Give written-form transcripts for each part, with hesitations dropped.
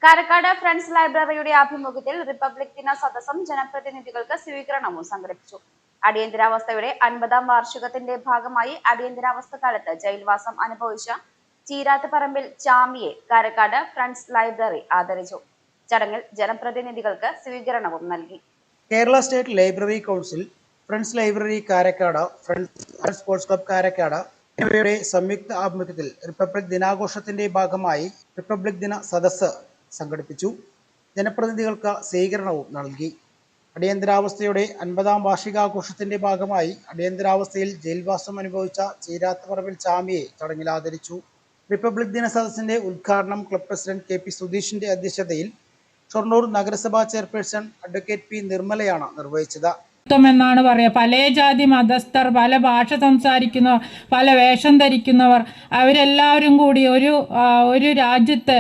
Karakkad friends ലൈബ്രറിയുടെ ആഭിമുഖ്യത്തിൽ republic ദിന സദസ്സും ജനപ്രതിനിധികൾക്ക് സ്വീകരണവും സംഘടിപ്പിച്ചു. അടിയന്തരാവസ്ഥയുടെ 50-ാം വാർഷികത്തിന്റെ ഭാഗമായി അടിയന്തരാവസ്ഥ കാലത്ത് ജയിൽവാസം അനുഭവിച്ച ചീരാത്തുപറമ്പിൽ ചാമിയെ കാരക്കാട് ഫ്രണ്ട്സ് ലൈബ്രറി ആദരിച്ചു. ചടങ്ങിൽ ജനപ്രതിനിധികൾക്ക് സ്വീകരണവും നൽകി. Kerala state library council, friends library Karakkad, friends sports club Karakkad എന്നിവയുടെ സംയുക്ത ആഭിമുഖ്യത്തിൽ റിപ്പബ്ലിക് ദിനാഘോഷത്തിന്റെ ഭാഗമായി റിപ്പബ്ലിക് ദിന സദസ്സ് സംഘടിപ്പിച്ചു. ജനപ്രതിനിധികൾക്ക് സ്വീകരണവും നൽകി. അടിയന്തരാവസ്ഥയുടെ 50-ാം വാർഷികാഘോഷത്തിന്റെ ഭാഗമായി അടിയന്തരാവസ്ഥയിൽ ജയിൽവാസം അനുഭവിച്ച ചീരാത്തുപറമ്പിൽ ചാമിയെ ചടങ്ങിൽ ആദരിച്ചു. റിപ്പബ്ലിക് ദിന സദസ്സിന്റെ ഉദ്ഘാടനം ക്ലബ് പ്രസിഡന്റ് കെ പി സുധീഷിന്റെ അധ്യക്ഷതയിൽ ഷൊർണൂർ നഗരസഭാ ചെയർപേഴ്സൺ അഡ്വക്കേറ്റ് പി നിർമ്മലയാണ് നിർവഹിച്ചത്. എന്നാണ് പറയുക. പല ജാതി മതസ്ഥർ, പല ഭാഷ സംസാരിക്കുന്നവർ, പല വേഷം ധരിക്കുന്നവർ, അവരെല്ലാവരും കൂടി ഒരു രാജ്യത്ത്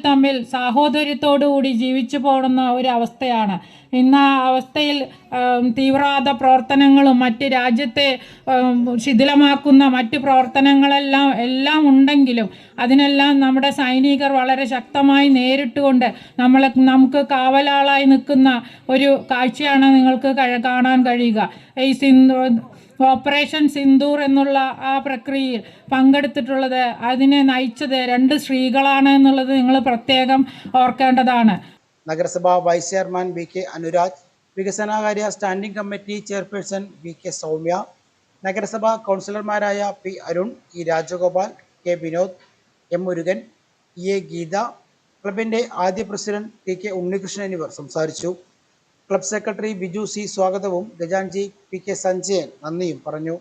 തമ്മിൽ സാഹോദര്യത്തോടുകൂടി ജീവിച്ചു പോകുന്ന ഒരു അവസ്ഥയാണ്. ഇന്ന് ആ അവസ്ഥയിൽ തീവ്രവാദ പ്രവർത്തനങ്ങളും മറ്റ് രാജ്യത്തെ ശിഥിലമാക്കുന്ന മറ്റ് പ്രവർത്തനങ്ങളെല്ലാം ഉണ്ടെങ്കിലും അതിനെല്ലാം നമ്മുടെ സൈനികർ വളരെ ശക്തമായി നേരിട്ടുകൊണ്ട് നമുക്ക് കാവലാളായി നിൽക്കുന്ന ഒരു കാഴ്ചയാണ് നിങ്ങൾക്ക് കാണാൻ കഴിയുക. ഈ ഓപ്പറേഷൻ സിന്ദൂർ എന്നുള്ള ആ പ്രക്രിയയിൽ പങ്കെടുത്തിട്ടുള്ളത്, അതിനെ നയിച്ചത് 2 സ്ത്രീകളാണ് എന്നുള്ളത് നിങ്ങൾ പ്രത്യേകം ഓർക്കേണ്ടതാണ്. നഗരസഭാ vice chairman V K Anuraj, വികസനകാര്യ standing committee chairperson V K Soumya, നഗരസഭാ കൗൺസിലർമാരായ P Arun, E Rajagopal, K Vinod, M Murugan, E A Geetha, ക്ലബിന്റെ ആദ്യ പ്രസിഡന്റ് ടി കെ ഉണ്ണികൃഷ്ണൻ എന്നിവർ സംസാരിച്ചു. ക്ലബ് സെക്രട്ടറി ബിജു സി സ്വാഗതവും ഖജാൻജി പി കെ സഞ്ജയൻ നന്ദിയും പറഞ്ഞു.